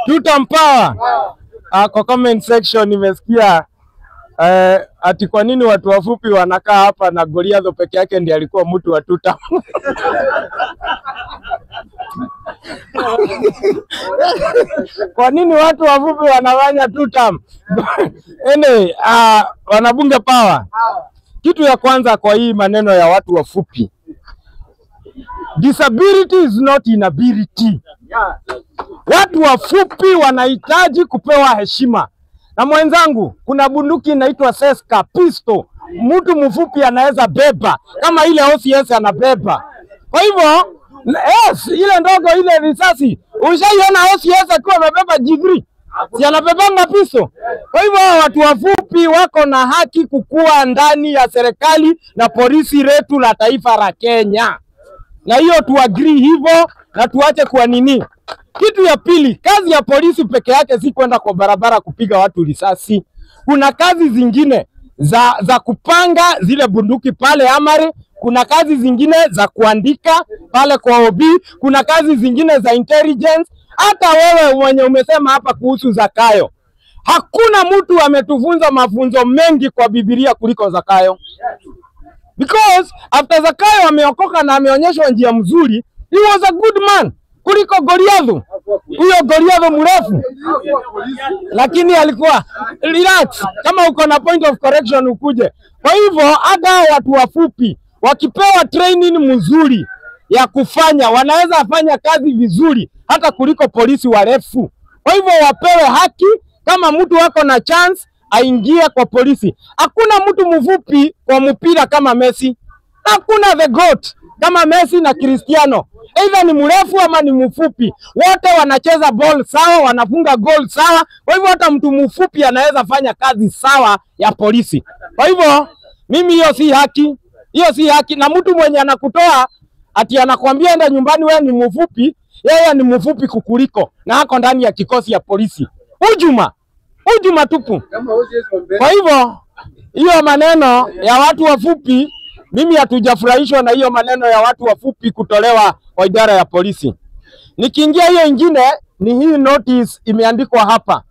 Tutam power. Kwa comment section nimesikia ati kwa nini watu wafupi wanakaa hapa na Goliath peke yake ndiye alikuwa mtu wa tutam. Kwa nini watu wafupi wanafanya tutam? Anyway, wanabunge power. Kitu ya kwanza kwa hii maneno ya watu wafupi. Disability is not inability. Watu wafupi wanahitaji kupewa heshima. Na mwenzangu, kuna bunduki inaitwa Seska pistol. Mtu mfupi anaweza beba kama ile OCS anabeba. Kwa hivyo, yes, ile ndogo ile risasi. Ushaiona OCS akiwa amebeba G3? Si anabebanga pistol. Kwa hivyo watu wafupi wako na haki kukua ndani ya serikali na polisi letu la taifa la Kenya. Na hiyo tu agree hivyo na tuache kwa nini. Kitu ya pili, kazi ya polisi peke yake si kwenda kwa barabara kupiga watu risasi. Kuna kazi zingine za kupanga zile bunduki pale Amari, kuna kazi zingine za kuandika pale kwa OB, kuna kazi zingine za intelligence. Hata wewe mwenye umesema hapa kuhusu Zakayo, hakuna mtu ametufunza mafunzo mengi kwa Biblia kuliko Zakayo. Because after Zakayo ameokoka na ameonyeshwa njia mzuri, he was a good man kuliko Goliath. Huyo Goliath mrefu. Lakini alikuwa relax, kama uko na point of correction ukuje. Kwa hivyo hata watu wafupi wakipewa training mzuri ya kufanya, wanaweza fanya kazi vizuri hata kuliko polisi warefu. Kwa hivyo wapewe haki, kama mtu wako na chance aingie kwa polisi. Hakuna mtu mfupi kwa mpira kama Messi. Hakuna the GOAT kama Messi na Cristiano. Either ni mrefu ama ni mfupi, wote wanacheza ball sawa, wanafunga goal sawa. Kwa hivyo hata mtu mfupi anaweza fanya kazi sawa ya polisi. Kwa hivyo mimi hiyo si haki. Hiyo si haki. Na mtu mwenye anakutoa ati anakuambia enda nyumbani wewe ni mfupi, yeye ni mfupi kukuliko na hako ndani ya kikosi ya polisi. Ujuma tupu. Kwa hivyo hiyo maneno ya watu wafupi, mimi hatujafurahishwa na hiyo maneno ya watu wafupi kutolewa kwa idara ya polisi. Nikiingia hiyo ingine ni hii notice imeandikwa hapa.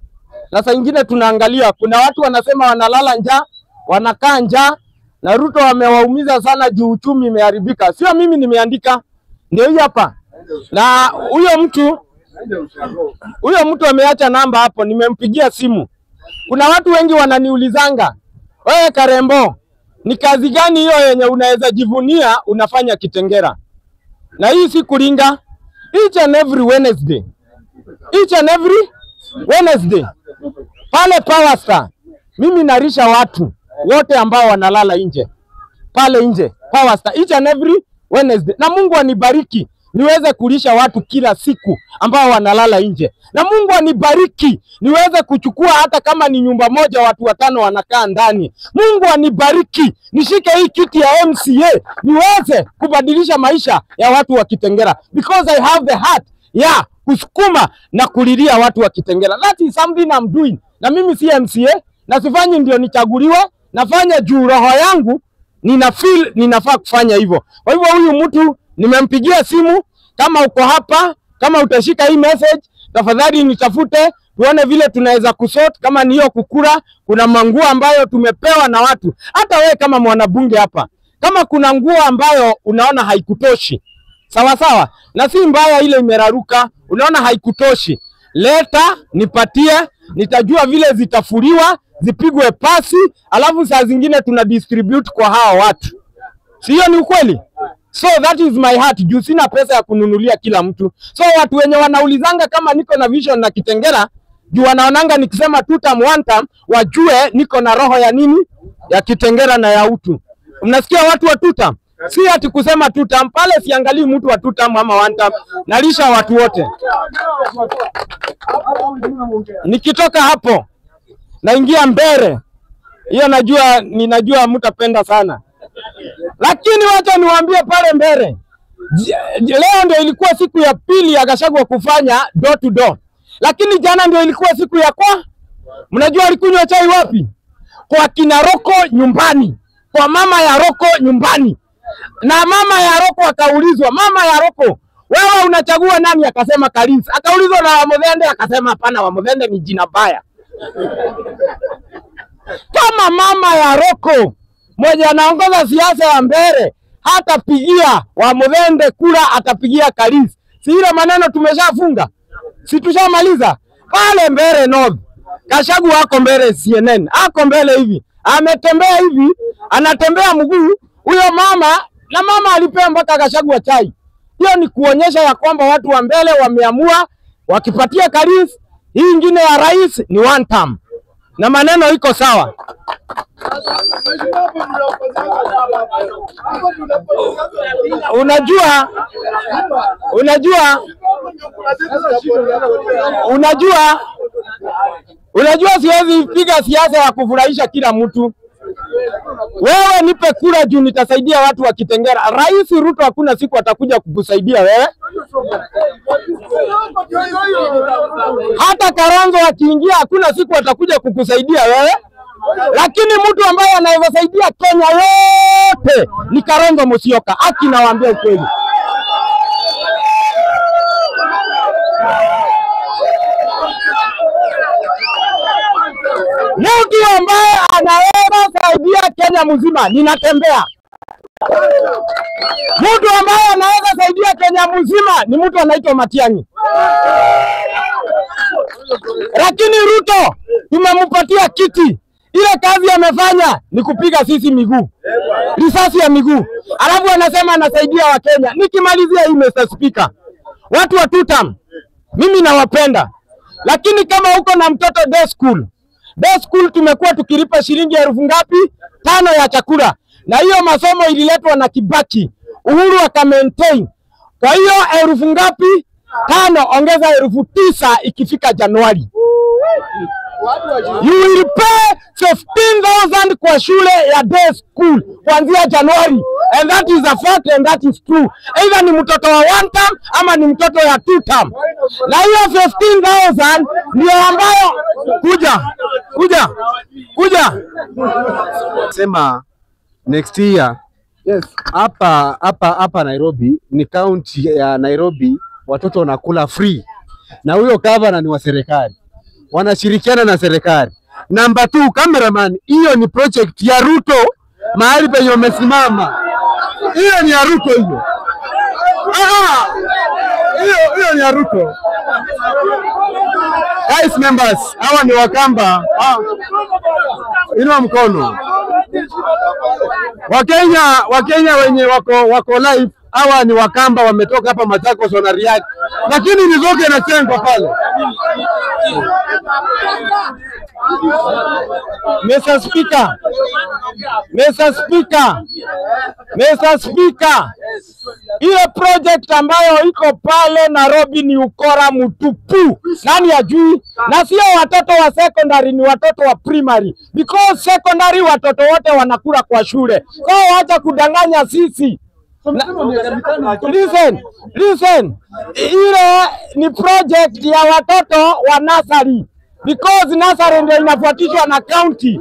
Na saa ingine tunaangalia kuna watu wanasema wanalala njaa, wanakaa njaa na Ruto wamewaumiza sana juu uchumi imeharibika. Sio mimi nimeandika, ndio hii hapa. Na huyo mtu ameacha namba hapo, nimempigia simu. Kuna watu wengi wananiulizanga, wewe Karembo, ni kazi gani hiyo yenye unaweza jivunia unafanya Kitengela? Na hii si kuringa. Each and every Wednesday pale Power Star mimi narisha watu wote ambao wanalala nje. Pale nje Power Star each and every Wednesday. Na Mungu anibariki niweze kulisha watu kila siku ambao wanalala nje. Na Mungu anibariki niweze kuchukua hata kama ni nyumba moja watu 5 wanakaa ndani. Mungu anibariki nishike hii kiti ya MCA niweze kubadilisha maisha ya watu wa Kitengela, because I have the heart kusukuma na kulilia watu wa Kitengela. That is something I'm doing. Na mimi si MCA na sifanyi ndio nichaguliwe, nafanya juu roho yangu ninafaa kufanya hivyo. Kwa hivyo huyu mtu nimempigia simu, kama uko hapa, kama utashika hii message, tafadhali nitafute tuone vile tunaweza kusort. Kama ni hiyo kukura, kuna manguo ambayo tumepewa na watu. Hata wewe kama mwanabunge hapa, kama kuna nguo ambayo unaona haikutoshi, sawa, na si mbaya ile imeraruka, unaona haikutoshi, leta nipatie, nitajua vile zitafuriwa, zipigwe pasi, alafu saa zingine tuna distribute kwa hao watu. Sio ni ukweli? So that is my heart. Juu sina pesa ya kununulia kila mtu. So watu wenye wanaulizanga kama niko na vision na Kitengela, juu wanaonanga nikisema 2 term 1 term, wajue niko na roho ya nini? Ya Kitengela na ya utu. Mnasikia watu wa 2 term? Si ati kusema 2 term, pale siangalii mtu wa 2 term ama 1 term, nalisha watu wote. Nikitoka hapo naingia Mbere. Hiyo ninajua mtapenda sana. Lakini wacha niwaambie pale Mbere, leo ndio ilikuwa siku ya pili ya Gachagua kufanya door to door. Lakini jana ndio ilikuwa siku ya mnajua alikunywa chai wapi? Kwa kina Roko nyumbani. Kwa mama ya Roko nyumbani. Na mama ya Roko akaulizwa, mama ya Roko, wewe unachagua nani? Akasema Kalisi. Akaulizwa na Wamuthende, akasema hapana, Wamuthende ni jina baya. Kama mama ya Roko mmoja anaongoza siasa ya mbele, hata pigia Wamuthende kura, atapigia Kalisi. Si ile maneno tumeshafunga? Si tushamaliza? Pale mbele North, Gachagua wako mbele, CNN ako mbele hivi, ametembea hivi, anatembea mguu huyo mama, na mama alipea mpaka Gachagua chai. Hiyo ni kuonyesha ya kwamba watu wa mbele wameamua wakipatia Kalisi, hii ingine ya rais ni one term. Na maneno iko sawa. Unajua siwezi piga siasa ya kufurahisha kila mtu. Wewe nipe kura juu nitasaidia watu wa Kitengela. Rais Ruto hakuna siku atakuja kukusaidia wewe. Hata Kalonzo akiingia hakuna siku atakuja kukusaidia wewe. Lakini mtu ambaye anaweza saidia Kenya yote ni Kalonzo Musyoka. Haki nawaambia ukweli. Mtu ambaye anaweza saidia Kenya mzima ninatembea. Mtu ambaye anaweza saidia Kenya mzima ni mtu anaitwa Matiang'i. Lakini Ruto tumempatia kiti. Ile kazi amefanya ni kupiga sisi miguu. Risasi ya miguu. Alafu anasema anasaidia wa Kenya. Nikimalizia hii Mr. Speaker, watu wa tutam mimi nawapenda. Lakini kama uko na mtoto day school tumekuwa tukilipa shilingi 1000 ngapi? 5 ya chakula. Na hiyo masomo ililetwa na Kibaki. Uhuru aka maintain. Kwa hiyo 1000 ngapi? 5 ongeza 9,000 ikifika Januari. You will pay 15,000 kwa shule ya day school kuanzia Januari. And that is a fact and that is true. Either ni mtoto wa one term ama ni mtoto ya two term. Na hiyo 15,000 ndio ambayo kuja sema next year. Yes. Hapa Nairobi ni county ya Nairobi, watoto wanakula free. Na huyo governor ni wa serikali. Wanashirikiana na serikali. Number 2, cameraman, hiyo ni project ya Ruto, mahali penye umesimama. Hiyo ni ya Ruto hiyo. Hiyo ni ya Ruto. Guys members, hawa ni Wakamba. Inua mkono. Wakenya wenye wako live, hawa ni Wakamba, wametoka hapa Machakos na Riyadh. Lakini nizoke na chengo pale. Mr. Speaker, ile project ambayo iko pale Nairobi ni ukora mtupu. Nani ajui? Na sio watoto wa secondary, ni watoto wa primary. Because secondary watoto wote wanakula kwa shule. Kwa wacha kudanganya sisi. Listen. Ile ni project ya watoto wa nursery. Because nursery ndio inafuatishwa na county.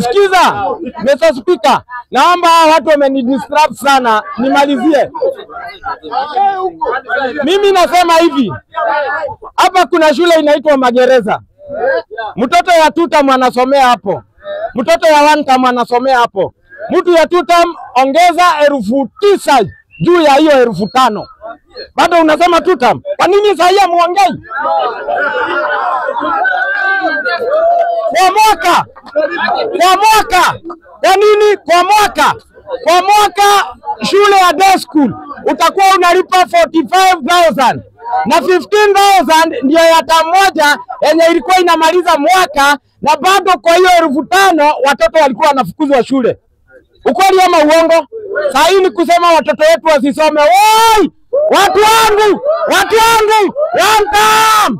Sikiza, Mr. Speaker, naomba watu wamenidistract sana, nimalizie. Mimi nasema hivi, hapa kuna shule inaitwa Magereza. Mtoto ya tutam anasomea hapo. Mtoto ya one term anasomea hapo. Mtu ya tutam ongeza 9,000 juu ya hiyo 5,000. Bado unasema tutam. Kwa nini sasa muongei? Kwa mwaka. Kwa nini kwa mwaka? Kwa mwaka shule ya day school utakuwa unalipa 45,000 na 15,000 ndio ya term moja yenye ilikuwa inamaliza mwaka, na bado kwa hiyo 5,000 watoto walikuwa wanafukuzwa shule. Ukweli ama uongo? Sasa hii ni kusema watoto wetu wasisome. Woi! Watu wangu! One term!